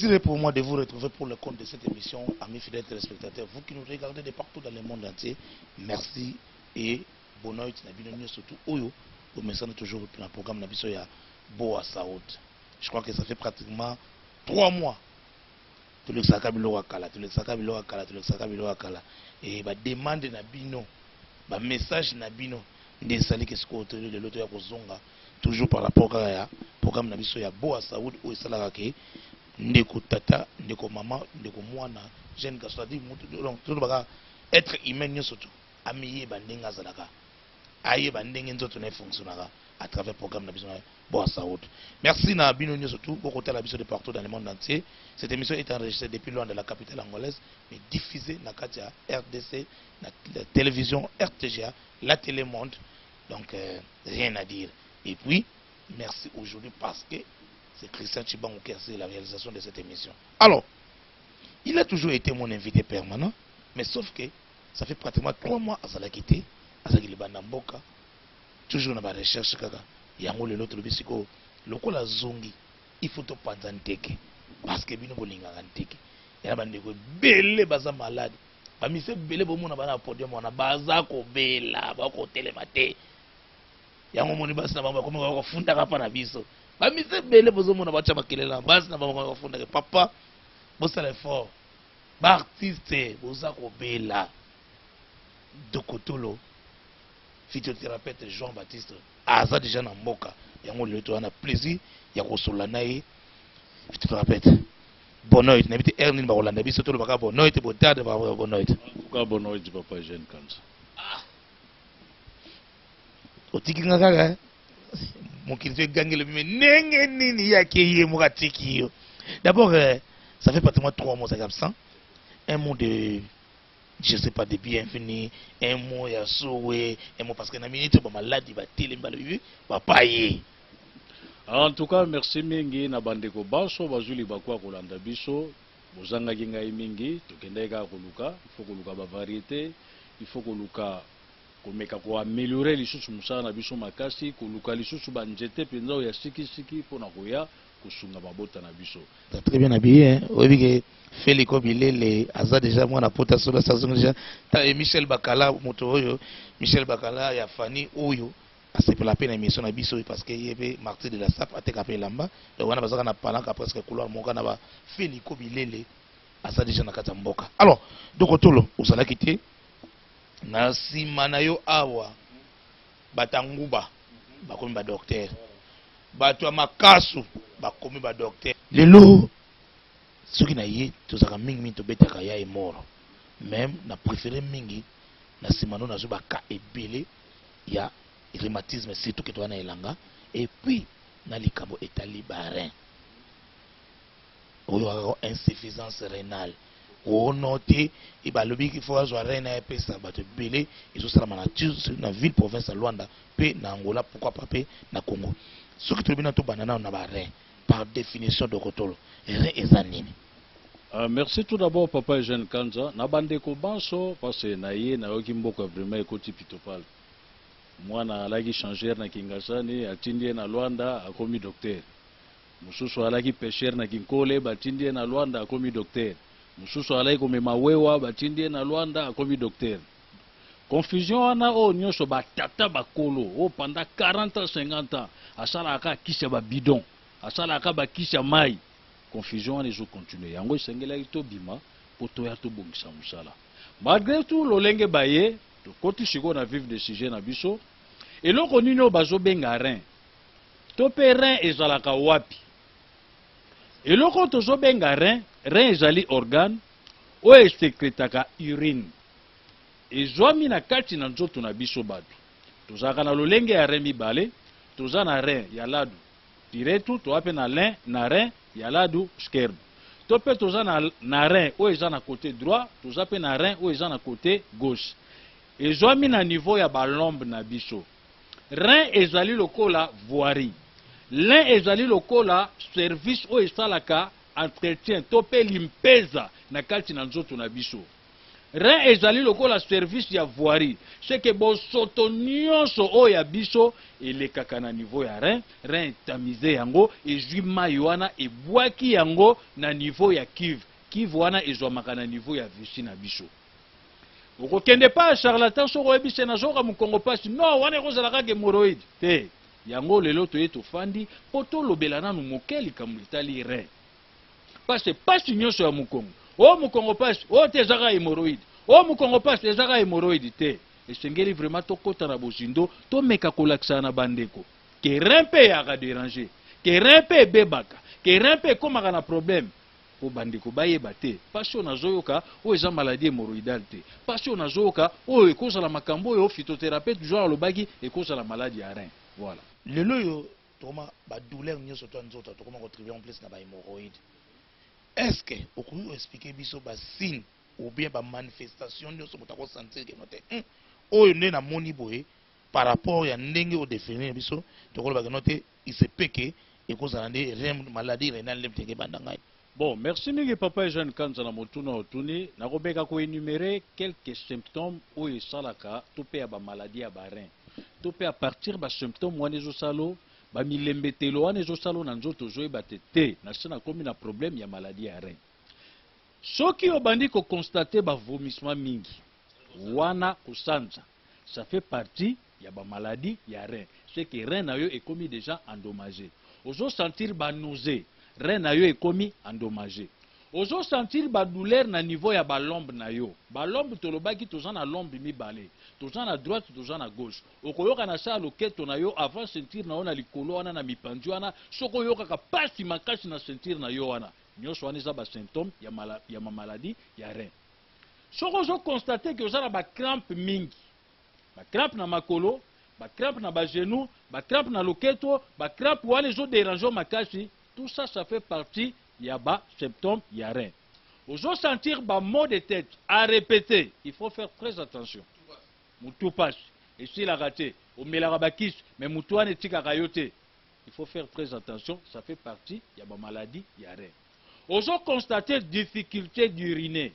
plaisir pour moi de vous retrouver pour le compte de cette émission, amis fidèles téléspectateurs. Vous qui nous regardez de partout dans le monde entier, merci et bonne nuit. Surtout, Oyo, vous me sentez toujours dans le programme Nabisoya Boa Saoud. Je crois que ça fait pratiquement 3 mois. Tout le sakabilo akala, tout le sakabilo akala, tout le sakabilo akala. Et bah demande Nabino, bah message Nabino, des salis que ce qu'on de l'autre zonga, toujours par rapport à programme Nabisoya Boa Saoud ou Salarake. Ndeko tata, ndeko maman, ndeko mwana, jeune garçon dit donc tout baka être humain surtout amiye bandenga zalaka. Aye bandenga nzoto na fonctionnera à travers le programme na besoin Boa Saoud. Merci na bino surtout pour côté la de partout dans le monde entier. Cette émission est enregistrée depuis loin de la capitale angolaise mais diffusée na katia RDC, la télévision RTGA, la Télémonde. Donc rien à dire. Et puis merci aujourd'hui parce que c'est Christian Chibangou qui a fait la réalisation de cette émission. Alors, il a toujours été mon invité permanent, mais sauf que ça fait pratiquement 3 mois à Salakité, à Sakilibanamboka, toujours dans la recherche. Il y a l'autre bisiko, le la zongi, il faut te panzanteke, parce que bino bolinganteke. Il y a des belle baza malade. Parmi ces belle bomona bana podium, on a baza ko bela, ba ko télématé. Il y a un moment où on va comme funda kapa na biso. Bamise bele bozo mona bacha makelela basi na bama bafunda ke papa bosa l'effort ba artiste boza ko bela Dokotolo physiothérapeute Jean-Baptiste aza déjà na mboka yango leto na plaisir ya kosola naye physiothérapeute bonoit na bité ernin ba kolanda biso to baka bonoit botade ba bonoit ka bonoit papa jeune kanza otiki ngaka D'abord, ça fait pratiquement 3 mois absent. Un mot de, je sais pas, de bienvenue, un mot ya souhait, un mot parce que na minute ba malade ba télémba le ba payer. En tout cas, merci mingi na bandeko baso bazuli bakwa kolanda biso, bozanga kinga mingi, tokendeka koluka, il faut koluka ba variété, il faut koluka komeka ko améliorer lisusu musala na biso makasi koluka lisusu banjete penza ya siki pona koya kusunga mabota na biso. Très bien habillé hein. Oui que Félico Bilele aza déjà moi na pota sur la station déjà Michel Bakala moto oyo Michel Bakala ya Fani oyo c'est la peine émission na biso parce que yebe Martin de la SAP a tekapé lamba et wana bazaka na palaka presque couloir moka na ba Félico Bilele aza déjà na kata mboka. Alors Dokotolo osala kité na sima na yo awa batanguba bakomi ba docteur bato ya makasu bakomi ba docteur lelo soki na ye tozaka mingi tobetaka ya emoro même na préféré mingi na sima no nazo baka ebele ya rhumatisme surtout que toana elanga et puis na likambo etali barin oyo insuffisance rénale on noté et bah le qu'il faut avoir rien à pesa bato belé ils sont sur la nature na ville province à Luanda pe na Angola pourquoi pas pe na Congo ce qui tribunal to banana on a rien par définition de Kotolo rien ezanini. Merci tout d'abord papa Jean Kanza na bandeko banso parce que na ye na yoki mboko vraiment ekoti pitopal mwana alaki changer na Kingasani atindie na Luanda akomi docteur mususu alaki pêcheur na Kinkole batindie na Luanda akomi docteur mususu alai komema wewa batindie na Luanda akomi docteur. Confusion wana o nyonso batata bakolo o pendant 40 ans 50 ans asala aka kisha ba bidon asala aka ba kisha mai confusion wana ezo continuer yango esengela ito bima poto ya to bongisa musala malgré tout lolenge baye to koti siko na vivre de sujet na biso eloko nini o bazo benga rein to pe rein ezalaka wapi eloko tozo benga rein ezali organe o esekretaka urine ezwami na kati na nzoto na biso bato tozalaka na lolenge ya rein mibale toza na rein ya ladu piretu to ape na rein ya ladu skerbe to pe toza na rein o eza na côté droit toza pe na rein o eza na côté gauche ezwami na niveau ya balombe na biso rein ezali lokola voirie l'un ezali lokola service o esalaka entretien to pe limpeza na kati na nzoto na biso rein ezali lokola service ya voirie. C'est que bosoto nyonso oyo ya biso elekaka na niveau ya rein, rein etamize yango ezwi mai wana ebwaki yango na niveau ya cuve. Cuve wana ezwamaka na niveau ya vessie na biso. Okokende pa charlatan soko ebise na zoka mukongo pasi no wana ekozalaka hémorroïde te. Yango lelo toye tofandi po tolobela nanu moke likambo etali rein. Parce pasi nyonso ya mukongo o mukongo pasi o te ezaka hémorroïde o mukongo pasi ezaka hémorroïde te. Esengeli vraiment tokota na bozindo tomeka kolakisa na bandeko ke rein mpe yaka déranger, ke rein mpe ebebaka, ke rein mpe ekomaka na problème. Po bandeko bayeba te pasi oyo nazoyoka oyo eza maladie hémorroïdale te, pasi oyo nazoyoka oyo ekozala makambo oyo phytothérapeute toujours alobaki ekozala maladie ya rein. Voilà. Lelo yo tokoma ba douleur nyonso to nzoto tokoma contribuer en plus na ba hémorroïde. Est-ce que okoki expliquer biso ba signe ou bien ba manifestation nyonso motako sentir que note oyo nde na moni boye par rapport ya ndenge o définir biso tokoloba que note il se peut que ekozala nde rein maladie rénale lemtenge bandangai. Bon, merci mingi papa Eugène Kanza na motuna otuni nakobeka ko énumérer quelques symptômes oyo esalaka to pe ya ba maladie ya ba rein. To pe à partir ba symptômes wana ezosalo ba milembetelo wana ezosalo na nzoto ozoyeba te na sena komi na problème ya maladie ya rein. Soki obandi ko constater ba vomissement mingi wana kosanza, ça fait partie ya ba maladie ya rein. C'est que rein na yo ekomi déjà endommagé. Ozo sentir ba nausée, rein na yo ekomi endommagé. Ozo sentir ba douleur na niveau ya ba lombe na yo. Ba lombe tolobaki toza na lombe mibale. Toza na droite, toza na gauche. Okoyoka na sa loketo na yo avant sentir na ona likolo wana na mipanzi wana. Soko yoka ka pasi makasi na sentir na yo wana. Nyonso wana eza ba symptôme ya maladie ya rein. Soko ozo constater que oza na ba crampe mingi. Ba crampe na makolo, ba crampe na ba genou, ba crampe na loketo, ba crampe wana ezo déranger makasi. Tout ça, ça fait partie ya ba symptômes ya rein. Ozo sentir ba maux de tête à répéter, il faut faire très attention. Moutou passe, et si la raté, au melarabakis, mais moutou ane tika kayote. Il faut faire très attention, ça fait partie ya ba maladie ya rein. Ozo constater difficulté d'uriner.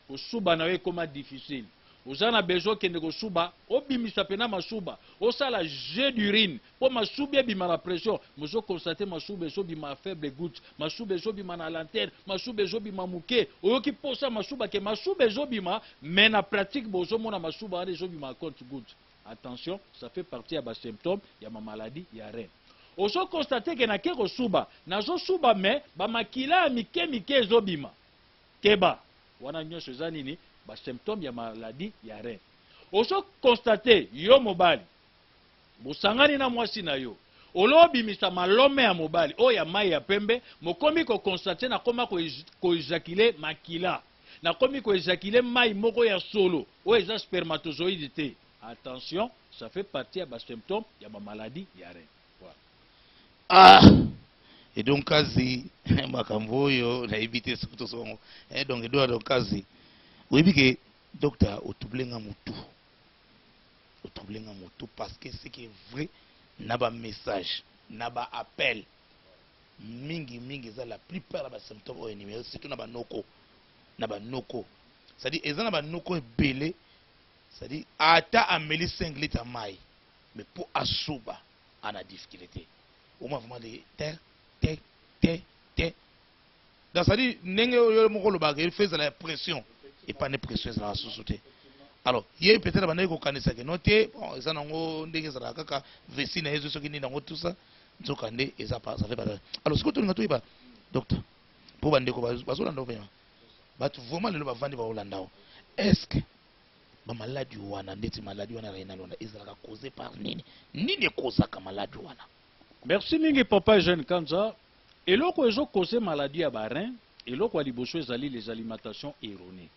Osuba na we koma difficile. Ozana besoin kende ko suba, obimisa pena masuba, osala jet d'urine, po masubi bima la pression, mozo constater masuba so bima faible goutte, masuba so bima na lanterne, masuba so bima muke, oyoki posa masuba ke masuba so bima, mais na pratique bozo mona masuba ane so bima compte goutte. Attention, ça fait partie ya ba symptômes ya ma maladie ya rein. Ozo constater ke na keko suba, na zo suba mais ba makila mike zo bima. Keba, wana nyonso za nini? Ba symptômes ya maladie ya rein. Oso constater yo mobali bosangani na mwasi na yo olobi misa malome ya mobali o ya mai ya pembe mokomi ko constater na koma ko éjaculer makila na komi ko éjaculer mai moko ya solo o eza spermatozoïde te. Attention, ça fait partie ya ba symptômes ya ba maladie ya rein. Voilà. Ah, et donc kazi makambo yo na éviter surtout son donc edo donc kazi oui, que docteur, au troublenga moutou parce que ce qui est vrai, n'a pas message, n'a pas appel. Mingi, ça la plupart des symptômes au numéro, c'est tout n'a pas noko. C'est-à-dire, ils ont pas noko belé, c'est-à-dire, ata amélie 5 litres maï, mais pour asuba, on a difficulté. Au moins, vraiment, te. Donc, c'est-à-dire, il fait la pression. Et pas de pression dans la société. Alors, il y a peut-être des gens qui ont noté, bon, ils ont dit que ça a vessie, ils ont tout ça. Donc, ça fait pas. Alors, ce que tu as dit, docteur, pour vendre, est-ce que la maladie est causée par nini? Nini cause la maladie? Merci mingi papa Eugène Kanza. Et là, quand ils ont causé maladie à Barin, et là, quand ils ont les alimentations erronées.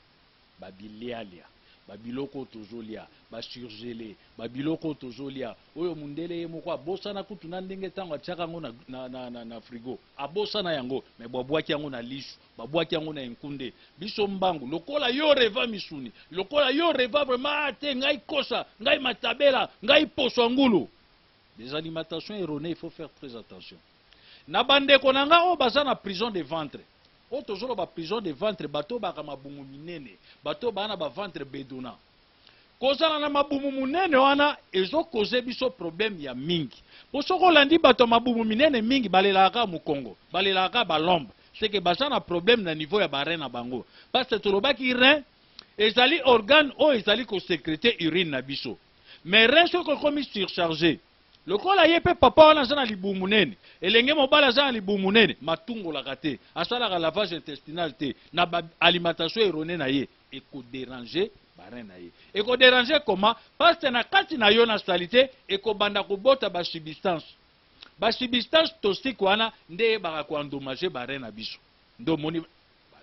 Babilialia, babiloko tozolia, basurgelé, babiloko tozolia, oyo mundele moko abosana kutu na ndenge tango atiaka ngo na frigo, abosana yango, mais babwaki yango na lisu, babwaki yango na nkunde, biso mbangu, lokola yo reva misuni, lokola yo reva vraiment te ngai kosa, ngai matabela, ngai poso ngulu. Les alimentations erronées, il faut faire très attention. Na bande konanga o baza na prison de ventre. o tozolo ba prison de ventre bato ba mabumu minene bato bana ba ventre bedona kozala na mabumu munene wana ezo koze biso problème ya mingi po soko landi bato mabumu minene mingi balelaka mu Congo balelaka balombe c'est que baza na problème na niveau ya bare na bango parce que tolobaki rein ezali organe o ezali ko sécréter urine na biso mais rein soko komi surchargé lokola ye pe papa wana aza na libumu munene elenge mobali aza na libumu munene matungolaka te asalaka lavage intestinal te na alimentation erronée na ye ekodéranger barin na ye ekodéranger comment parce que na kati na yo na salité ekobanda kobota basubstance toxique wana nde eyebaka koendommager barin na biso ndo moni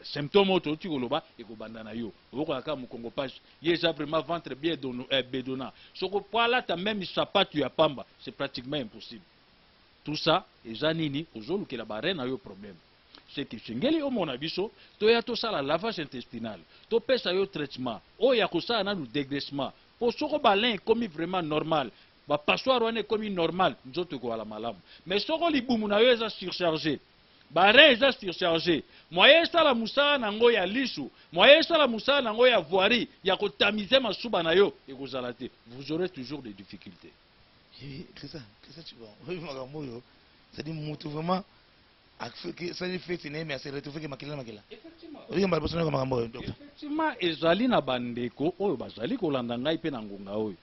symptôme oyo toti koloba ekobanda na yo oyokolaka mokongo page ye eza vraiment ventre bien bedonnant soko po alata même sapatu ya pamba c'est pratiquement impossible tout ça eza nini ozolukela barin na yo problème c'est que sengeli omona biso toya tosala lavage intestinal topesa yo traitement oyo ya kosala nanu dégraissement po soko balin ekomi vraiment normal bapassoire wana ekomi normal nzoto ekowala malamu mais soko libumu na yo eza surchargé barin eza surchargé moyen esala mosala nango ya lisu moyen esala mosala nango ya voirie ya kotamize masuba na yo ekozala te vous aurez toujours des difficultés. Christian, tu vois, c'est-à-dire mutu vraiment effectivement ezali na bandeko oyo bazali kolanda ngai pe na ngonga oyo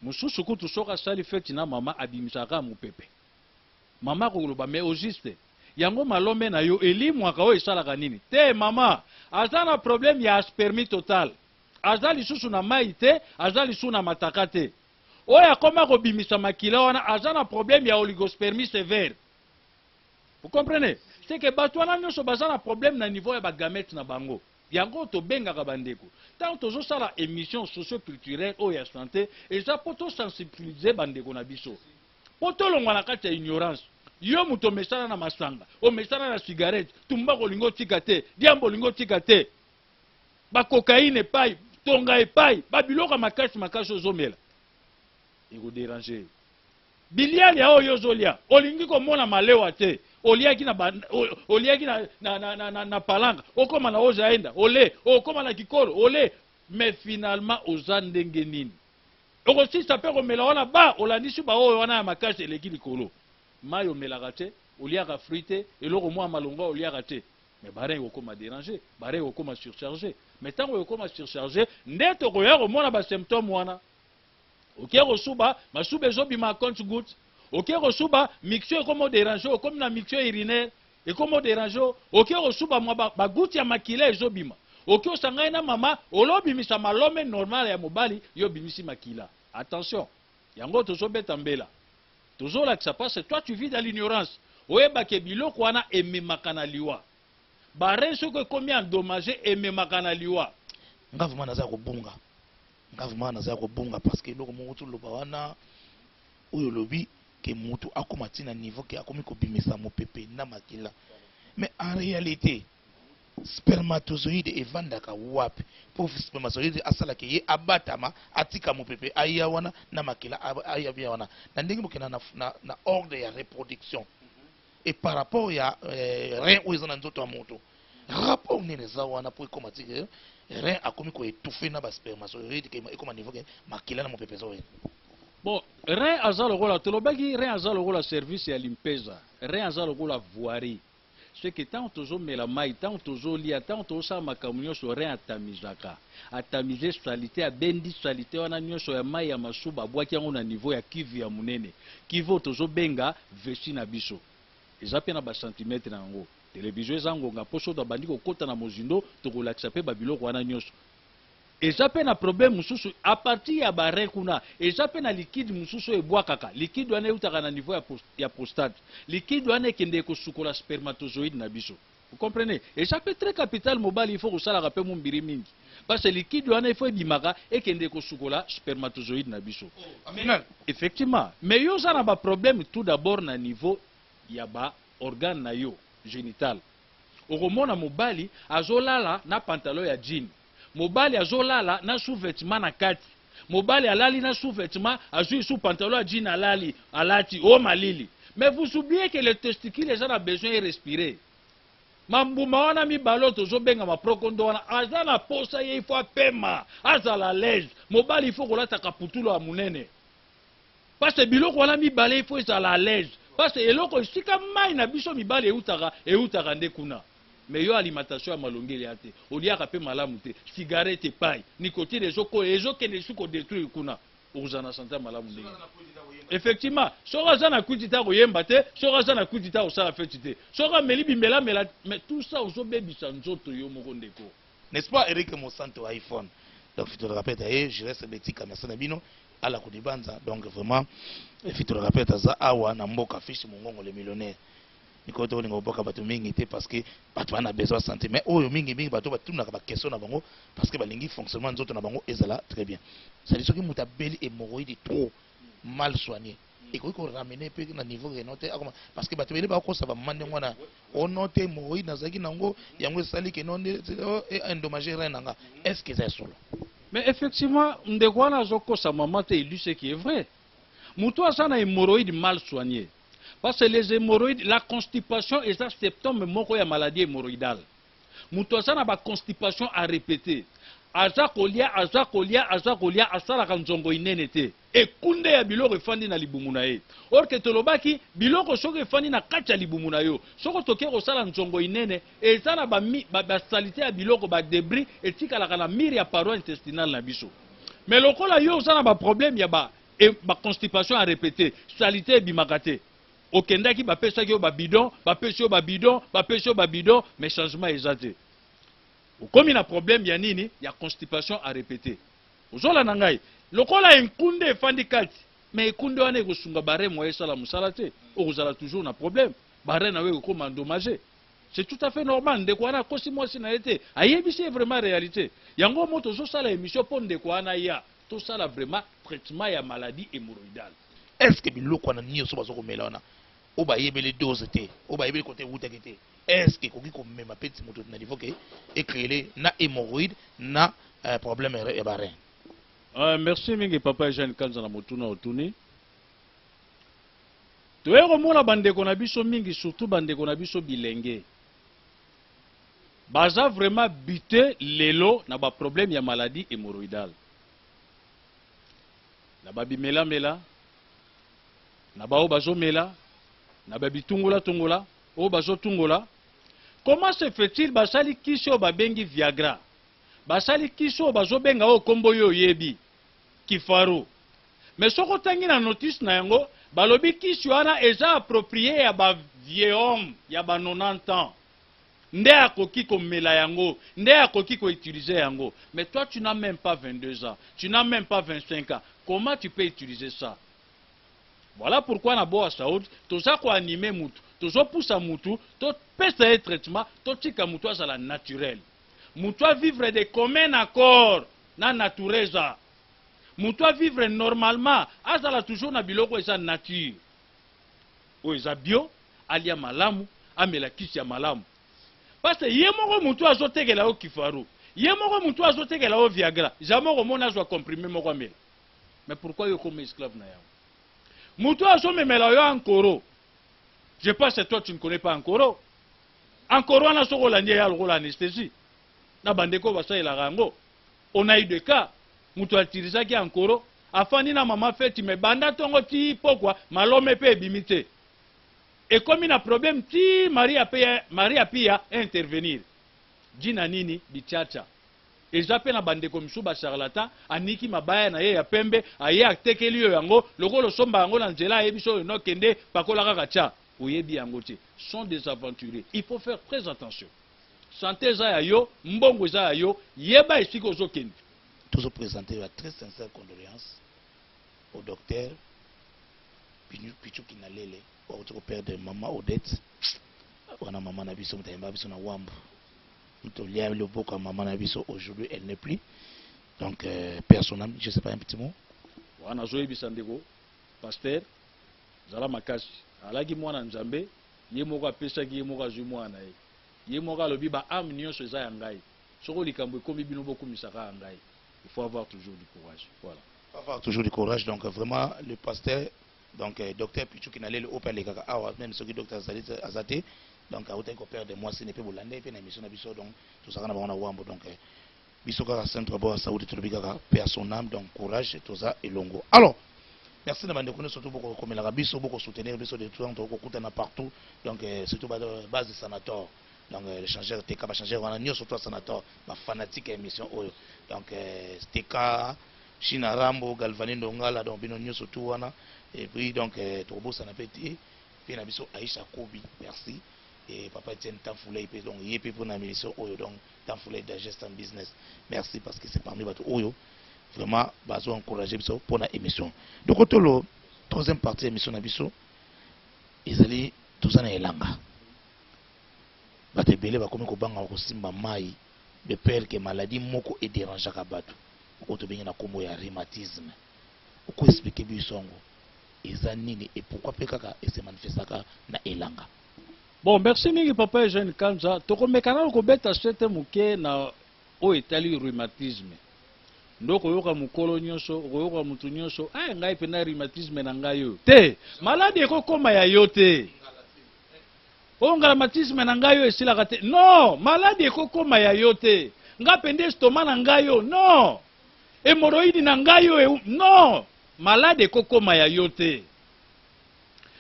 mususu kutu soka asali feti na mama abimisaka mopepe mama koloba mais au juste yango malombe na yo elimwaka oyo esalaka nini te mama aza na problème ya aspermie total aza lisusu na mai te aza lisusu na mataka te oyo akoma kobimisa makila wana aza na problème ya oligospermie sévère. Vous comprenez? C'est que batwana nyonso baza na problème na niveau ya bagamete na bango. Yango to bengaka bandeko. Tant tozo sala émission socio-culturelle o ya santé eza poto sensibiliser bandeko na biso. Poto longwa na kati ya ignorance. Yo muto mesana na masanga, o mesana na cigarette, tumba kolingo tika te, diambo lingo tika te. Ba cocaïne epai, tonga epai, ba biloka makasi ozomela. Ego déranger. Biliali ya oyo zolia, olingi komona malewa te. Oliaki na palanga, okoma na ozaenda, ole, okoma na kikolo, ole, mais finalement ozandenge nini. Oko si sa pe komela wana ba, olandisi ba oyo wana ya makasi eleki likolo. Mayo melaka te, oliaka frite, eloko mwa malonga oliaka te. Mais bare okoma déranger, bare okoma surcharger. Mais tant okoma surcharger, ndeto koya komona ba symptômes wana. Ok kosuba, masube ezobima compte goutte. Ok kosuba mixture comme déranger comme na mixture urinaire et comme déranger ok kosuba mwa ba goutte ya makila ezobima ok osangana na mama olobimisa malome normal ya mobali yo bimisi makila. Attention yango tozobeta mbela tozola que ça passe toi tu vis dans l'ignorance oyeba ke biloko wana ememaka na liwa bare soko komi endommagé ememaka na liwa ngavuma naza kobunga parce que loko mutu loba wana oyo lobi que mutu akoma tina niveau que akomi kobimisa mopepe na makila. Mais en réalité spermatozoïde evandaka wapi pour spermatozoïde asala ke ye abatama atika mopepe aya wana na makila aya bia wana na ndenge mokena na ordre ya reproduction et par rapport ya rein oyo na nzoto ya moto rapport nene za wana pour ekoma tika rein akomi ko étouffer na ba spermatozoïde ke ekoma niveau ke makila na mopepe zo. Bon, rein aza lokola tolobaki rein aza lokola service ya limpeza, rein aza lokola voirie. C'est que tant tozo mela mai, tant tozo lia, tant tozo makambo nyonso rein atamizaka. Atamize salité a bendi salité wana nyonso ya mai ya masuba bwaki yango na niveau ya kivu ya munene. Kivu tozo benga vessie na biso. Eza pe na ba centimètre nango. Télévision ezango nga poso da bandi ko kota na mozindo to ko lakisa pe babiloko wana nyonso. Eza pe na problème mususu a partir ya bare kuna eza pe na liquide mususu ebwakaka liquide wana eutaka na niveau ya prostate liquide wana ekende kosukola spermatozoïde na biso. Vous comprenez? Eza pe très capital mobile il faut kosalaka pe mumbiri mingi parce que liquide wana il faut ebimaka ekende kosukola spermatozoïde na biso. Effectivement mais yo za na ba problème tout d'abord na niveau ya ba organe na yo génital. Okomona mobali azolala na pantalon ya jean. Mobali azolala na sous-vêtement na kati. Mobali alali na sous-vêtement, azui sous pantalon à jean alati o malili. Mais vous oubliez que les testicules ont besoin de respirer. mambuma wana mibalo tozobenga maprokondo wana aza na posa ye ifo apema azala lege mobali ifo kolata kaputulo ya munene parce que biloko wana mibale ifo ezala lege parce que eloko esika mai na biso mibale eutaka nde kuna mais yo alimentation ya malongeli ate oliaka pe malamu te cigarette epai nicotine ezokende suki kodétruire kuna okozala na santé ya malamu ndenge effectivement soki aza na kuti ta koyemba te soki aza na kuti ta kosala feti te soki ameli bimelamela mais tout ça ozobebisa nzoto yo moko ndeko n'est-ce pas Eric Mosanto wa iPhone. Donc je te rappelle je reste betika merci na bino ala kodibanza donc vraiment je te rappelle ça awa na mboka fiche mongongo le millionnaire nikoto ningo boka bato mingi te parce que bato wana besoin santé mais oyo mingi bato batuna ba question na bango parce que balingi fonctionnement nzoto na bango ezala très bien ça dit soki mutabeli hémorroïde trop mal soigné et qu'on ramener peu na niveau renoté parce que bato bele ba ko sa ba mande ngwana on note hémorroïde na zaki nango yango sali ke non et endommager renanga est-ce que c'est solo mais effectivement ndeko wana azokosa mama te il dit ce qui est vrai muto asana hémorroïde mal soigné. Parce que les hémorroïdes, la constipation est un symptôme moko ya maladie hémorroïdale. Mutoasa na ba constipation à répéter. Aza kolia, asala kanzongo inene te. Et kunde ya biloko efandi na libumu na ye. Or que tolobaki biloko soko efandi na kati ya libumu na yo. Soko toke kosala nzongo inene eza na ba salite ya biloko ba débris etikalaka na mire ya paroi intestinale na biso. Mais lokola yo oza na ba problème ya ba constipation à répéter, salite ebimaka te. Okendaki bapesaki yo babidon, bapesi yo babidon, mais changement ezate. Okomi na problème ya nini? Ya constipation à répéter. Ozola na ngai, lokola enkunde efandi kati, mais ekunde wana ekosunga bare moye sala musala te, okozala toujours na problème. Bare na we ekoma endommagé. C'est tout à fait normal. Ndeko wana kosi mwasi na ete, ayebisi vraiment réalité. Yango moto zo sala émission pour ndeko wana ya, to sala vraiment traitement ya maladie hémorroïdale. Est-ce que biloko wana nyonso bazoko melana oba yebeli dose te oba yebeli côté wutaki te est-ce que koki ko mema petit moto na niveau que éclairé na hémorroïde na problème ya barin. Merci mingi papa Jean Kanza na motuna otuni. Toyeko mona bandeko na biso mingi surtout bandeko na biso bilenge. Baza vraiment buté lelo na ba problème ya maladie hémorroïdale. Na babi mela na bao bazomela na babi tungola o bazo tungola. Comment se fait-il basali kisho babengi Viagra basali kisho bazobenga o kombo yo yebi Kifaro mais soko tangi na notice na yango balobi kisho wana eza approprié ya ba vieux homme ya ba 90 ans nde akoki komela yango nde akoki ko utiliser yango mais toi tu n'as même pas 22 ans tu n'as même pas 25 ans comment tu peux utiliser ça? Voilà pourquoi na boa Saoud toza ko animer mutu tozo poussa mutu to pesa un traitement to tika mutu azala naturel mutu a vivre de commun accord na natureza mutu a vivre normalement azala toujours na biloko eza nature o eza bio alia malamu amela kisi ya malamu parce que ye moko mutu azotekela o Kifaro ye moko mutu azotekela o Viagra jamais komona azwa comprimé moko amela mais pourquoi yo comme esclave na yango mutu azomemela yo ankoro. Je pense que toi tu ne connais pas Ankoro. Ankoro wana soko la ndiye ya lokola anesthésie. Na bandeko basa ila rango. On a eu des cas mutu atirizaki Ankoro afani na mama feti me banda tongo ti pokwa malome pe ebimite. Et comme il a problème ti Maria Pia intervenir. Jina nini bichacha. Ezape na bandeko msuba charlatan aniki mabaya na ye ya pembe aye atekeli yo yango lokolo somba yango na nzela yebiso no kende pakola kaka cha oyebi yango te sont des aventuriers. Il faut faire très attention. Santé za ya yo mbongo za ya yo yeba esiko zo kende. Tous présenter la très sincère condoléances au docteur Pichu Kinalele au père de maman Odette. Wana maman na biso mutayemba biso na wambo. Le beau comme maman a vu aujourd'hui, elle n'est plus. Donc, personnellement, je ne sais pas un petit mot. On a joué Bissandego, pasteur, Zala Makasi, Alagi Mwana Nzambe, Yemoga Pesaki, Yemoga Zumwana, Yemoga Lobiba Amnion Seza Angai. Soro Likambo, comme Binobo Misaka Angai. Il faut avoir toujours du courage. Voilà. Il faut avoir toujours du courage. Donc, vraiment, le pasteur, donc, docteur Pichu Kinalele, au Père Lekaka, même ce que docteur Azate, donc autant qu'on perd des mois c'est ne peut bolande et puis na émission na biso donc tout ça na bango na wambo donc biso kaka centre d'abord Saoudi to bikaka paix à son âme donc courage tout ça et longo. Alors merci de m'avoir surtout beaucoup comme la biso beaucoup soutenir biso de tout temps beaucoup na partout donc surtout base de Sanator donc les changeurs TK va changer on a nion surtout Sanator ma fanatique émission oyo donc TK China Rambo Galvani Ndongala donc bino nion surtout wana et puis donc Tobo Sanapeti puis na biso Aisha Kobi merci et papa Etienne Tanfoulé donc il est pour la émission oyo donc Tanfoulé Digest en business merci parce que c'est parmi bato oyo vraiment bazo encourager biso pour la émission donc côté le troisième partie émission na biso ezali tout ça na elanga bato ebele bakomi kobanga kosimba mai de peur que maladie moko et dérangeaka bato oto bengi na kombo ya rhumatisme oko expliquer biso ngo eza nini et pourquoi pe kaka et se manifestaka na elanga. Bon, merci mingi papa Eugène Kanza. Tokomekana ko beta sete muke na o etali rhumatisme. Ndoko yoka mukolo nyonso, yoka mutu nyonso, ngai pe na rhumatisme na ngai yo. Te, malade eko koma ya yo te. O rhumatisme na ngai yo esila te. Non, malade eko koma ya yo te. Nga pende estomac na ngai yo. Non. Hémorroïde na ngai yo. Non. Malade eko koma ya yo te.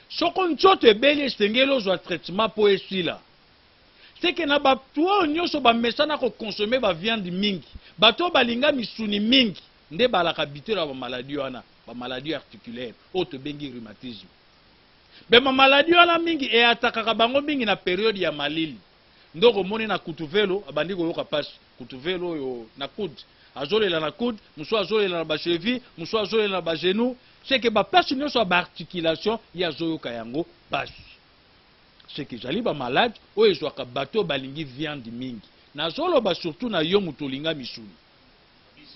Soko nzoto ebeli esengeli ozwa traitement po esila. C'est que na bato nyonso bamesana ko consommer ba viande mingi. Bato balinga misuni mingi nde balaka bitela ba maladie wana, ba maladie articulaire, oto bengi rhumatisme. Be ma maladie wana mingi e atakaka bango mingi na période ya malili. Ndoko moni na kutuvelo abandi ko yoka passe, kutuvelo yo na coude. Azolela na coude, muso azolela na ba cheville, muso azolela na ba genou. C'est que ba place nyonso ba articulation ya zoyoka yango basi. C'est que jali ba malade o ezwaka bato balingi viande mingi. Na zolo ba surtout na yo muto linga misuni.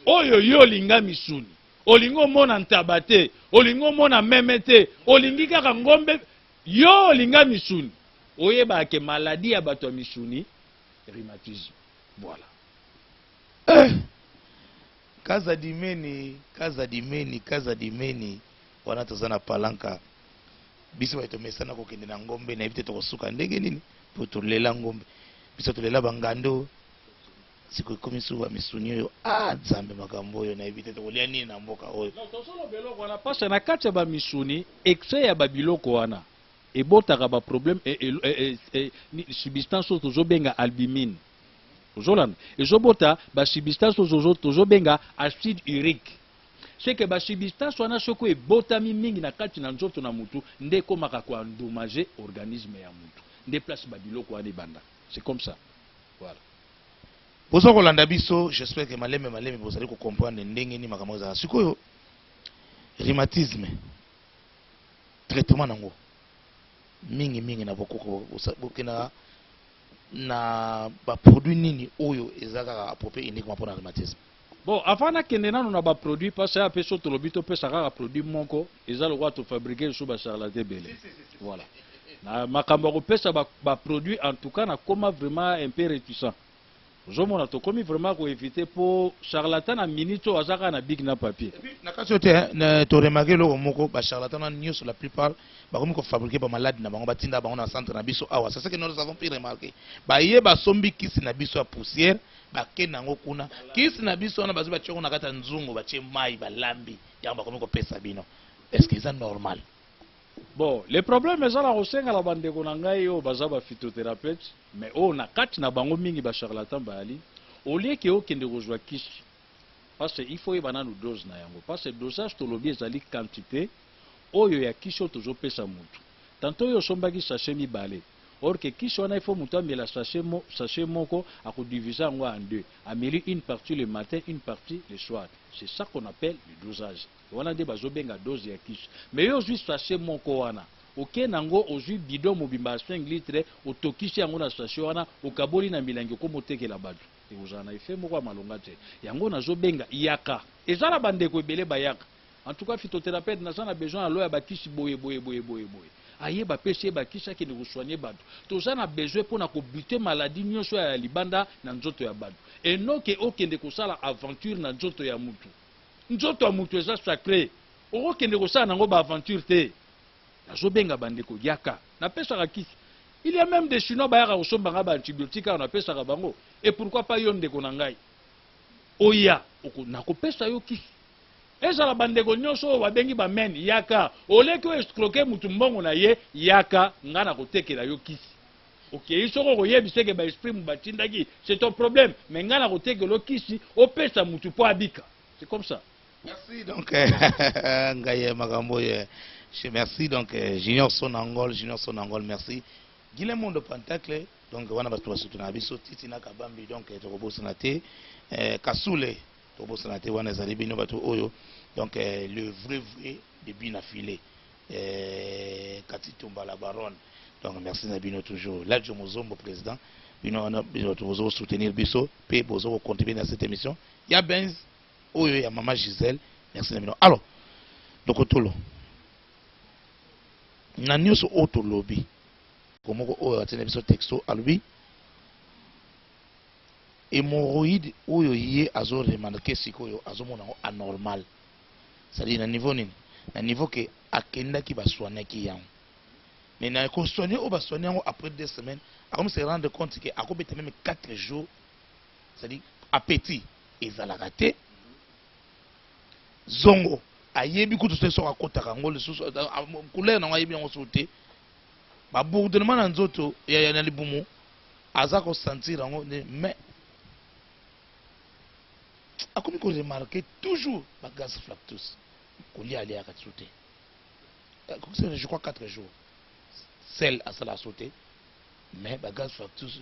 Oyo yo linga misuni. Olingo mona ntabate, olingo mona memete, olingi kaka ngombe yo linga misuni. Oyeba ke maladie ya bato misuni rhumatisme. Voilà. Kaza dimeni wana tozana palanka biso baito mesana ko kende na ngombe na ibite to kosuka ndenge nini po tolela ngombe biso tolela bangando siko komisu wa misuni yo nzambe makambo yo na ibite to kolia nini na mboka oyo non tosolo beloko wana pasa na kati ba misuni excès ya babiloko wana ebotaka ba problème substance tozo benga albumine Zolanda. Et zobota ba substance tozo benga acide urique. C'est que ba substance wana soko e botami mingi na kati na nzoto na mutu nde komaka ko endommager organisme ya mutu. Nde place ba biloko wana banda. C'est comme ça. Voilà. Bozo kolanda biso, j'espère que maleme bozali ko comprendre ndenge ni makambo za sikoyo. Rhumatisme. Traitement nango. Mingi na bokoko bokena na ba produit nini oyo ezaka approprié uniquement pour le rhumatisme. Bon, avant na kende nanu na ba produit parce que apeso to lobito pesa kaka produit monko ezalo kwa to fabriquer sur ba charlatan belé. Voilà. Na makambo ko pesa ba produit en tout cas na koma vraiment un peu réticent. Zomona to komi vraiment ko éviter pour charlatan na minito azaka na big na papier. Et puis na kaso te na to remarquer lo moko ba charlatan na news la plupart ba komi ko fabriquer ba malade na bango batinda bango na centre na biso awa. C'est ce que nous avons pu remarquer. Ba yeba sombi kisi na biso ya poussière ba kenango kuna. Kisi na biso na bazo ba tshoko na kata nzungu ba tshie mai ba lambi ya ba komi ko pesa bino. Est-ce que c'est normal? Bon, les problèmes sont là aussi à la bande de Konangaï ou bazaba phytothérapeute, mais on a quatre na bango mingi ba charlatan ba ali. Au lieu que au kende rejoa kishi, parce qu'il faut y banana dose na yango, parce que dosage to lobi ezali quantité, oyo ya kishi tozo pesa mutu. Tantôt yo sombaki sachet mi balé. Or que kishi wana il faut mutu amela sachet moko à diviser en deux, améliore une partie le matin, une partie le soir. C'est ça qu'on appelle le dosage. Wana de bazo benga dose ya kishi. Mais yo juste sachet moko wana. Ok nango ozui bidon mobimba 5 litres o tokishi yango na sachet wana o kaboli na milangi ko motekela badu. Et ozana ife moko malonga te. Yango nazo benga yaka. Ezala bandeko ebele bayaka. En tout cas phytothérapeute na sana besoin alo ya bakishi boye. Aye ba pese ba kisha ki ne soigner badu. Toza na besoin pour na ko buter maladie nyonso ya libanda na nzoto ya badu. Et non ke okende ko sala aventure na nzoto ya mutu. Nzoto ya mutu eza sacré. Okende ko sala nango ba aventure te. Nazo benga bandeko yaka. Na pesa ka kisi. Il y a même des Chinois qui ont des antibiotiques, on appelle ça rabango. Et pourquoi pas yon de konangai? Oya, nakopesa yo kisi. Eza la bande gonyoso wabengi ba men yaka. Ole ko escroquer mutumbongo na ye yaka ngana kotekela yo kisi. Ok, isoko koyebise ke ba esprit mubatindaki, c'est ton problème. Mais ngana kotekela yo kisi, opesa mutu po abika. C'est comme ça. Merci donc Ngaye Magambo. Merci donc Junior Sonangol, merci. Guillemot de Pentacle, donc wana bato basutuna biso titina kabambi donc tobo sanate Kasule tobo sanate wana zali bino bato oyo donc le vrai début na filé Kati Tumba la baronne. Donc merci na bino toujours. Là je mozombo président bino wana bino tobo soutenir biso pe bozo contribuer dans cette émission. Ya Benz oyo ya maman Gisèle, merci na bino. Alors donc tolo na nyoso auto lobby comme on a un texto à lui. Hémorroïde oyo yé azo remarqué sikoyo azo mona anormal. C'est-à-dire na niveau nini? Na niveau que akenda ki ba soigner ki yang. Mais na ko soigner o ba soigner après 2 semaines, a se rendre compte que akobeta même 4 jours. C'est-à-dire appétit ezala raté. Zongo ayebi kutu so akota kango le susu couleur na ayebi ngo sauté. Ba bourdonnement na nzoto ya na libumu aza ko sentir ngo mais akomi ko remarquer toujours ba gaz fructose ko li aller à sauter. Je crois 4 jours celle à ça sauter mais ba gaz fructose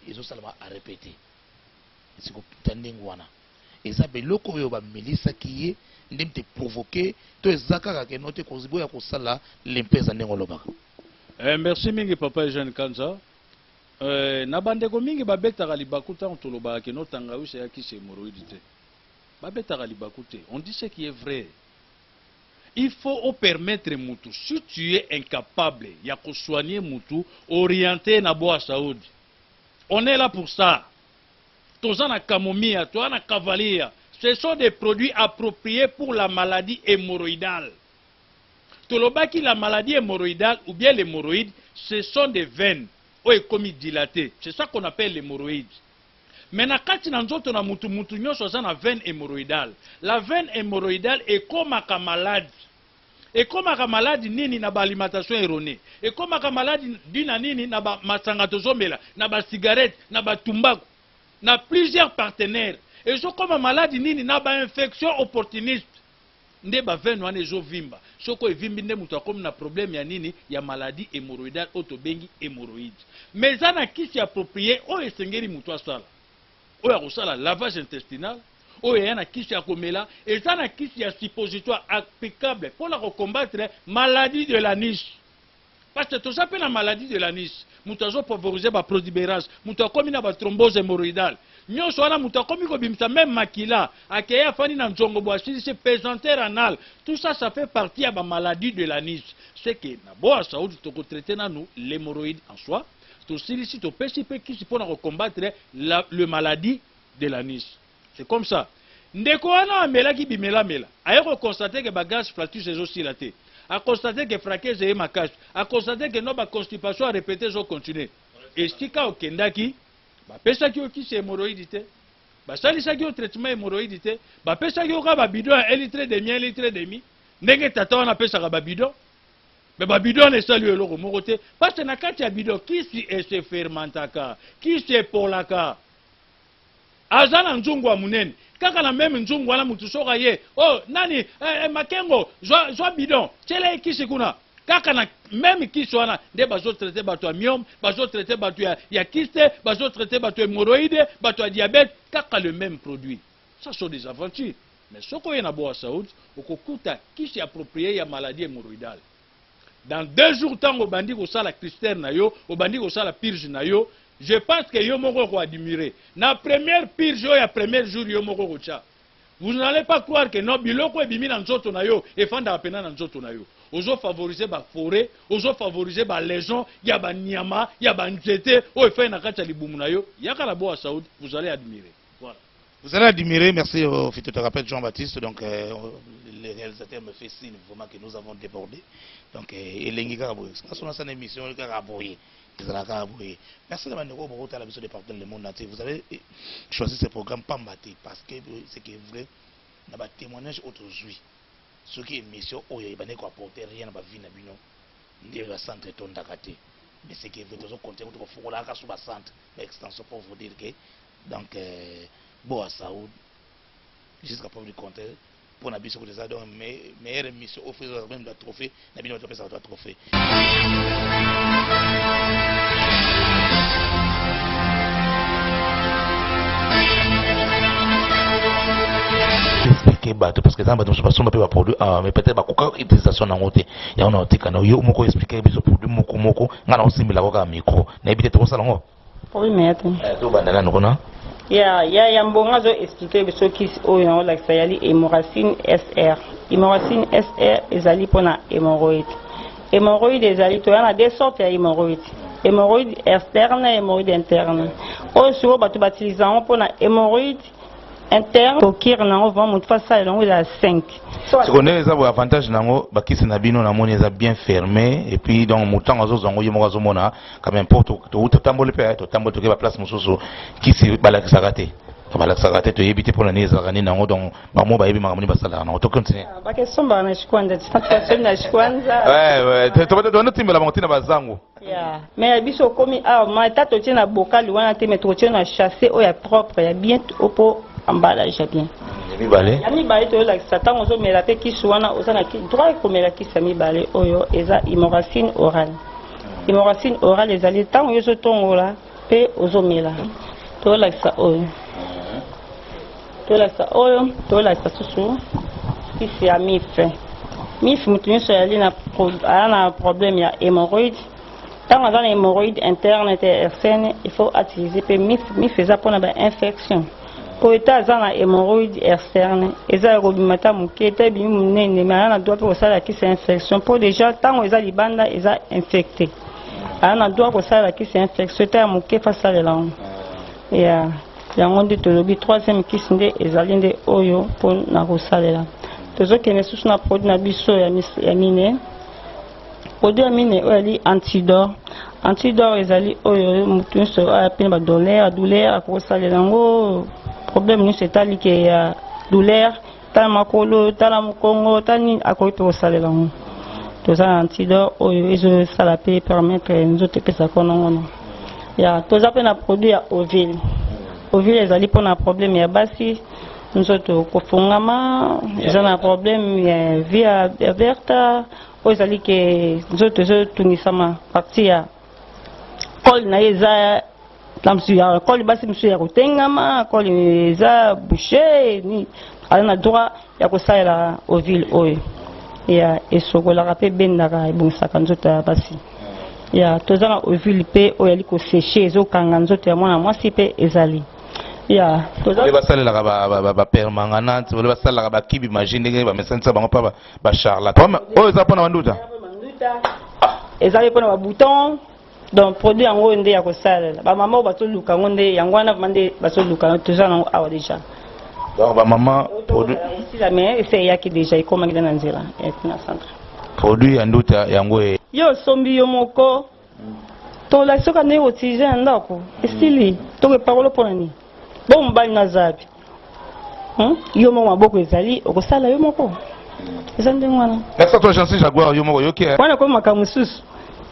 ils ont seulement à répéter. C'est ko tanding wana eza beloko yo ba melisa ki ndem te provoquer to ezaka ka note ko ziboya ko sala lempeza ndengo lobaka. Merci mingi papa Eugène Kanza. Na bandeko mingi babetaka libakuta ontoloba ke notanga use ya kisi hémorroïde te. Babetaka libakuta. On dit ce qui est vrai. Il faut permettre mutu si tu es incapable ya ko soigner mutu orienté na bois saoudi. On est là pour ça. Tozana camomille, tozana cavalier. Ce sont des produits appropriés pour la maladie hémorroïdale. Tolobaki la maladie hémorroïdale ou bien l'hémorroïde, ce sont des veines ou comme dilatées. C'est ça qu'on appelle l'hémorroïde. Maintenant, quand tu as na mutu nyonso za na veine hémorroïdale, la veine hémorroïdale est comme un malade. Et comme un malade nini na ba alimentation erronée. Et comme un malade dina nini na ba masanga tozomela, na ba cigarette, na ba tumbako, na plusieurs partenaires. Et so comme un malade nini na ba infection opportuniste. Nde ba veine wana ezo vimba. Soko evimbi nde mutu akomi na problème ya nini ya maladie hémorroïdale otobengi hémorroïde. Mais ça na kisi approprié o esengeli mutu asala. O ya kosala lavage intestinal, o ya na kisi ya komela, et ça na kisi ya suppositoire applicable pour la combattre maladie de la niche. Parce que tout ça peut la maladie de la niche. Mutu azo favoriser ba protubérance, mutu akomi na ba thrombose hémorroïdale. Nyonso wana mutu akomi ko bimisa même makila, akeya fani na nzongo boasi c'est pesanteur anal. Tout ça ça fait partie de la maladie de la niche. C'est que na boa saoudi to ko traiter na nous l'hémorroïde en soi. To silisi to pesi pe qui pour combattre le maladie de la niche. C'est comme ça. Ndeko wana amela ki bimela mela. Aye ko constater que bagage fracture c'est aussi laté. A constater que fracasse est makage. A constater que no ba constipation à répéter zo continuer. Et stika okendaki bapesaki yo kisi hémorroïde te, basalisaki yo traitement hémorroïde te, bapesaki yo ka babidon ya 1 litre demi, 1 litre demi, ndenge tata wana apesaka babidon, mais babidon esali yo eloko moko te, parce que na kati ya bidon kisi ese fermentaka, kisi epolaka, aza na nzungu ya munene, kaka na meme nzungu wana mutu soka ye, oh nani, makengo, zwa bidon, tiela ye kisi kuna, kaka na même kisi wana nde bazo traiter bato ya myome, bazo traiter bato ya kyste, bazo traiter bato ya hémorroïde, bato ya diabète, kaka le même produit. Ça sont des aventures. Mais ce qu'on y a na boa saoudi, okokuta kisi approprié ya maladie hémorroïdale. Dans 2 jours temps obandi ko sala cristal na yo, obandi ko sala purge na yo, je pense que yo moko ko admirer. Na première purge yo ya premier jour yo moko ko cha. Vous n'allez pas croire que non biloko ebimi na nzoto na yo et fanda apena na nzoto na yo. Ozo favoriser ba forêt, ozo favoriser ba légion, ya ba nyama, ya ba nzete, o efa na kati ya libumu na yo, yaka la boa saoudi, vous allez admirer. Voilà. Vous allez admirer, merci au phytothérapeute Jean-Baptiste. Donc, le réalisateur me fait signe vraiment que nous avons débordé. Donc, et l'engi karaboye. Parce qu'on a une émission, karaboye. Merci de m'avoir beaucoup à la vision des partenaires du monde entier. Vous avez choisi ce programme pas maté parce que c'est qui est vrai, dans le témoignage aujourd'hui. Ce qui est mission, il n'y a pas apporter rien dans la vie de Bino. Il y a le centre de Dakate. Mais ce qui est vrai, tout le contenu, il faut que sur le centre, l'extension pour vous dire que, donc, bon, à Saoud, jusqu'à preuve du contraire, pour la mission que les donc meilleure mission, offrir même le trophée, la mission de ça le trophée. Expliquer parce que ça va nous passer un peu produit mais peut-être ba koka utilisation na ngote ya ona otika na yo moko expliquer biso produit moko ngana osimila ko ka micro na ebite to sala ngo oui mais attends to bandana ngona ya mbonga zo expliquer biso kisi oyo na la sayali hémorrhacine SR hémorrhacine SR ezali pona hémorroïde ezali to yana deux sortes ya hémorroïde externe et hémorroïde interne oyo souvent bato batilisanga pona hémorroïde interne tokir nango vraiment mutu fasala longo eza 5 ce qu'on est ça avantage nango bakisi na bino na moni eza bien fermé et puis donc mutango azozango yemo azomona quand même pour to tambole pe to tambole to ke ba place mususu kisi balakisaka te balakisaka te to yebite pona ne ezaka ni nango donc ba mo ba yebi makamoni basala na to continue ba question ba na shikwanza tsatwa na shikwanza to no timbela bango tina bazango ya mais biso komi ma tato tina bokali wana te mais to tina chasser o ya propre ya bien opo emballage bien. Yami balé to la satan ozo mela pe kiswana ozana ki droit ko mela kisami balé oyo eza hémorrhacine orale. Hémorrhacine orale ezali tant yo tongola pe ozo mela. To la sa oyo. To la sa susu. Ici a mife. Mife mutunyo so yali na problème ya hémorroïde. Tant dans hémorroïde interne et externe, il faut utiliser pe mife eza pour na infection. Pour état zana hémorroïde externe eza robimata mukete bi munene mais na doit pour ça la qui c'est infection pour déjà tant eza libanda eza infecté ana doit pour ça la qui c'est infection ta muke face à l'élan ya yango to lobi troisième qui sinde ezali nde oyo pour na kosalela tozo kene susu na produit na biso ya mine produit ya mine oyo ali antidor ezali oyo mutu so a peine ba douleur a kosalela ngo problème nous c'est tali que ya douleur tala makolo tala mukongo tani akoito osalela ngo toza antidor oyo ezo sala pe permettre nous te pesa konongono ya toza pe na produit ya ovule ezali pona problème ya basi nzoto kofungama eza na problème ya via aberta oyo ezali ke nzoto ezo tungisama partie ya col na eza tamsuya col basi msuya kotengama col eza bouché ni ana droit ya kosalela ovule oyo ya esokolaka pe bendaka ebongisaka nzoto ya basi ya toza na ovule pe oyo ali koséché ezokanga nzoto ya mwana mwasi pe ezali ya toza basalelaka ba permanganate wala basalelaka bakibi imagine ndenge bamesanisa bango pa ba charlatan oyo eza mpona banduta ezali mpona babouton donc produit yango nde ya kosalela bamama oyo bazoluka yango nde yango wana nde bazoluka toza nango awa déjà donc bamama produit mais ese eyaki déjà ekomaki na nzela na centre produit ya nduta yango yo osombi yo moko tolakisi soki ndenge koutilize na ndako esili tokepakolo mpona nini bo mobali na zabi yo moko maboko ezali okosala yo moko eza ndenge wana merci à toi Jansi Jaguar yo moko yoki wana komi makambo mosusu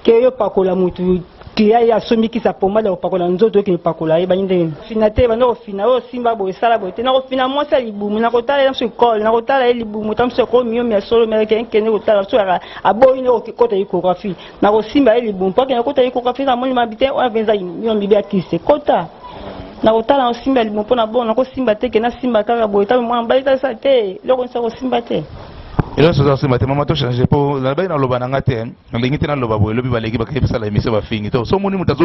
ke yo pakola mutu kia ya sombikisa pomade kopakola nzoto okende pakola yebani ndenge fina te banda kofina oyo simba boye esala boye te nakofina mwasi ya libumu nakotala ye mosu ekole nakotala ye libumu ta mosu ekomi yomi ya solo mere kende kotala mosu aboyi nde kokota ikographie nakosimba ye libumu mpo akende kota ikographie namoni mabi te wana mpenza yomibi ya kise kota nakotala osimba libumu mpo na bona nakosimba te ke nasimba kaka boye ta mwana mobali talisa te loko nisa kosimba te elo soza simba te mama to changer po na bai na loba na ngate ndingi te na loba boye lobi baleki bakayebisa la emission bafingi to so moni mutazo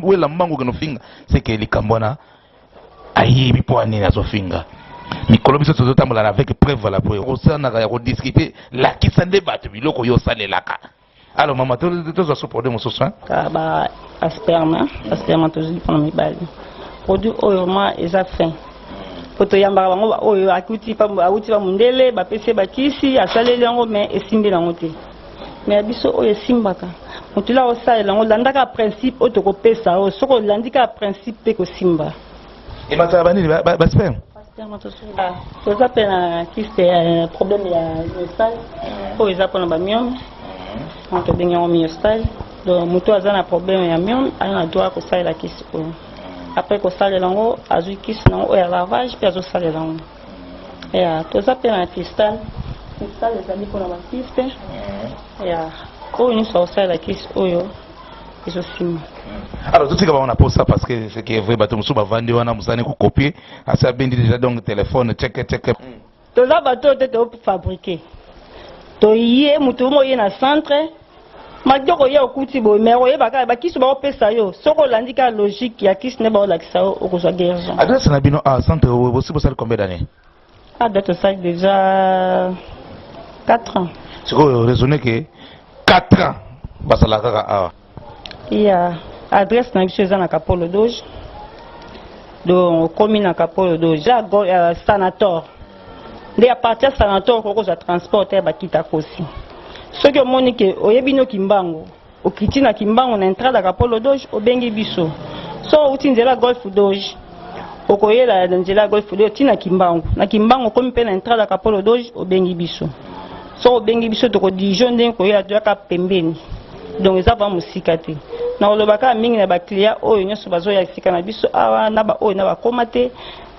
wela mbango keno finga seke likambona ayebi po anini azofinga mikolo biso tozotambola na avec preuve la po osanaka ya kodiscuter lakisa nde bato biloko yo osalelaka alors mama tozwa so produit mosusu ba spermatozoïde mpona mibali produit oyo ma eza fin poto yambaka bango oyo auti pa mundele bapesi bakisi asaleli yango mais esimbi yango te mais biso oyo simbaka mutula osalela ngo landaka principe otokopesa o soko landika principe pe ko simba et matala banini ba sperme toza pe na kiste ya problème ya myostale oyo eza mpona bamiome tobengi yango myostale donc moto aza na problème ya miome aza na droit kosalela kisi oyo après kosalela yango azwi kisi nango oyo ya lavage mpe azosalela yango ya toza pe na cristal ezali mpona bakiste ya oyo nyonso akosalela kisi oyo ezosimba. Alors tout ce que on a pour ça parce que c'est qui est vrai bateau musu bavandi wana musane ko copier asa bendi déjà donc téléphone check toza bateau te to fabriquer to yé mutu mo yé na centre majoko ye okuti bo mais oye baka bakisi ba opesa yo soko landika logique ya kisi ne ba olakisa yo okozwa guérison. Adresse na bino à centre aussi pour ça combien d'années? Ah date ça déjà 4 ans. C'est quoi raisonner que 4 ans basala kaka ah. Il y a adresse na biso eza na Kapolo Doge. Donc commune na Kapolo Doge. La sanator. Nde a partir sanator ko za transporter bakita kosi. Soki omoni ke oyebino kimbango. Okiti na kimbango na entrada Kapolo Doge obengi biso. So utinzela Golf Doge. Okoyela nzela Golf Doge tina kimbango. Na kimbango komi pe na entrada Kapolo Doge obengi biso. So obengi biso to ko Dijon ndenge koyela toyaka pembeni. Donc ça va musika te na olobaka mingi na ba client oyo nyonso bazoya sika na biso awa na ba oyo na ba komate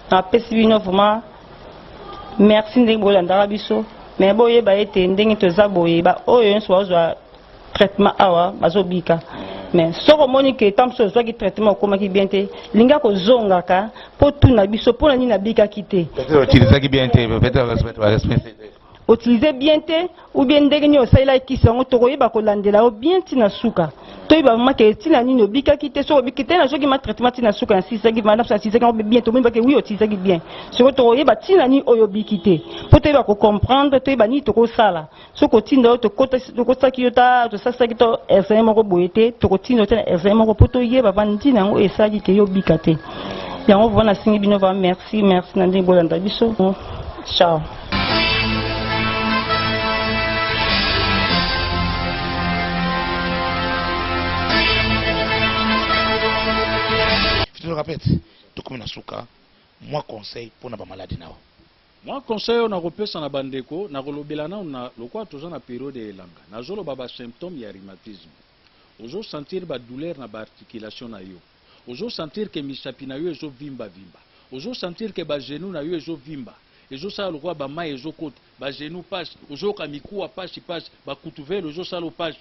na pesi bino vraiment merci ndenge bolanda biso mais boye ba ete ndenge toza boye ba oyo nyonso bazwa traitement awa bazobika mais soko moni ke tamso zwa ki traitement okomaki bien te linga ko zongaka po tuna biso po na ni na bika kite peut-être utiliser ki bien te peut-être respect utiliser bien te ou bien ndenge ni osaila kisi yango tokoyeba kolandela o bien tina suka toyeba mama ke tina nini obika kite so obika te na joki ma traitement tina suka na sisaki madame sa sisaki bien to mba ke oui otisaki bien so tokoyeba tina ni oyo bikite po toyeba ko comprendre toyeba ni tokosala so ko tinda to kota tokosaki yota to sasaki to examen moko boyete tokotinda te na examen moko po toyeba vandi nango esaki ke yo bikate yango vona singi bino va merci na ndenge bolanda biso ciao. Je répète, tout comme na suka, moi conseil pour na ba maladie nao. Moi conseil on a repéré na bandeko na kolobela na lokwa toza na période elanga. Na zolo baba symptômes ya rhumatisme. Ozo sentir ba douleur na ba articulation na yo. Ozo sentir que misapi na yo ezo vimba. Ozo sentir que ba genou na yo ezo vimba. Ezo sala lokwa ba mai ezo kota, ba genou passe, ozo ka mikuwa passe, ba coutuvelle ozo sala passe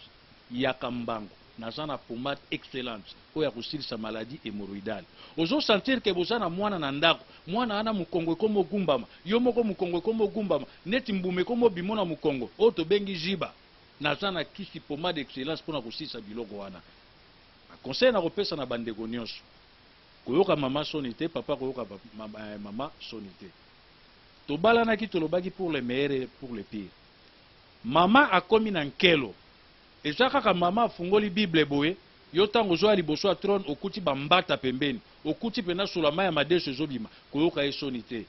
ya kambango. Nazana pomade excellente oya kusilisa maladie hémorroïdale. Ozo sentir que bozana mwana na ndako, mwana ana mukongo komo gumbama, yo moko mukongo komo gumbama, neti mbume komo bimona mukongo, oto bengi jiba. Nazana kisi pomade excellence pona kusilisa biloko wana. Conseil na repesa na bandeko nyonso. Koyoka mama sonité, papa koyoka mama sonité. Tobala ki tolobaki pour le meilleur et pour le pire. Mama a komi na nkelo. Eza kaka mama fungoli Bible boye, yo tango zo ali boso a trône okuti bambata pembeni, okuti pena sur la main ya madeshe zobima, koyoka esonité.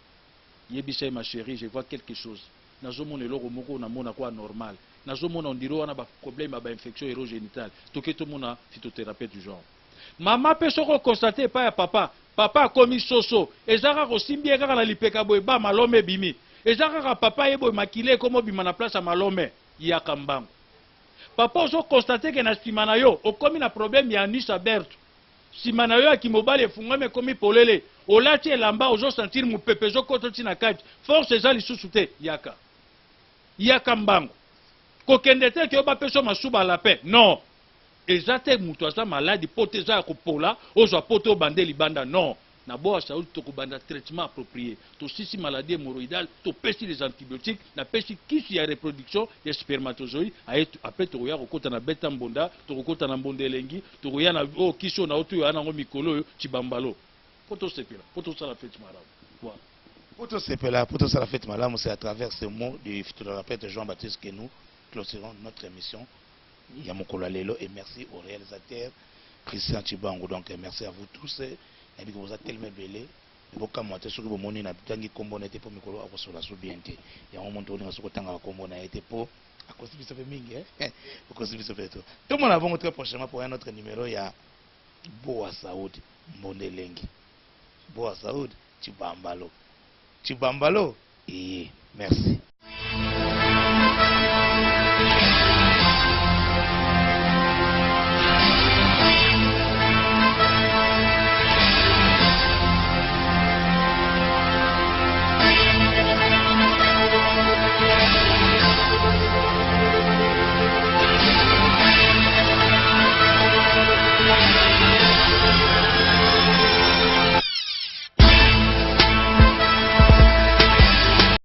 Yebisa ma chérie, je vois quelque chose. Nazomona eloko moko na mona kwa normal. Nazomona ondiro wana ba problème ba infection urogénitale. Toketo mona phytothérapeute du genre. Mama pe soko constater pa ya papa, papa komi soso, ezaka ko simbie kaka na lipeka boye ba malome bimi. Ezaka kaka papa yebo makile komo bima na place ya malome ya kambango. Papa ozo constate que na sima na yo okomi na problème ya anis aberto. Sima na yo akimobali efungame komi polele. Olati elamba ozo sentir mupepe zo koto tina kati. Force eza lisusu te yaka. Yaka mbango. Kokende te ke oba peso masuba la paix. Non. Eza te mutu aza maladi pote eza kopola ozo pote obande libanda non. Na boa saouli to kobanda traitement approprié. To sisi maladie hémorroïdale, to pesi les antibiotiques, na pesi kisi ya reproduction des spermatozoïdes, après to koya kokota na beta mbonda, to kokota na mbonda elengi, to koya na o kiso na otu ya nango mikolo yo chibambalo. Poto sepela, poto sala fête malamu. Voilà. Poto sepela, poto sala fête malamu, c'est à travers ce mot du phytothérapeute Jean-Baptiste que nous clôturons notre émission. Yamokolo Lelo et merci au réalisateur Christian Chibango. Donc merci à vous tous. Et puis vous êtes tellement belé, vous avez ce que vous avez dit, pour Mikolo à la bien. Il y a un moment où vous avez dit pour akosi biso pe mingi akosi biso pe to tout le monde avons très prochainement pour un autre numéro ya Boa Saoud Mbondelengi Boa Saoud Chibambalo merci.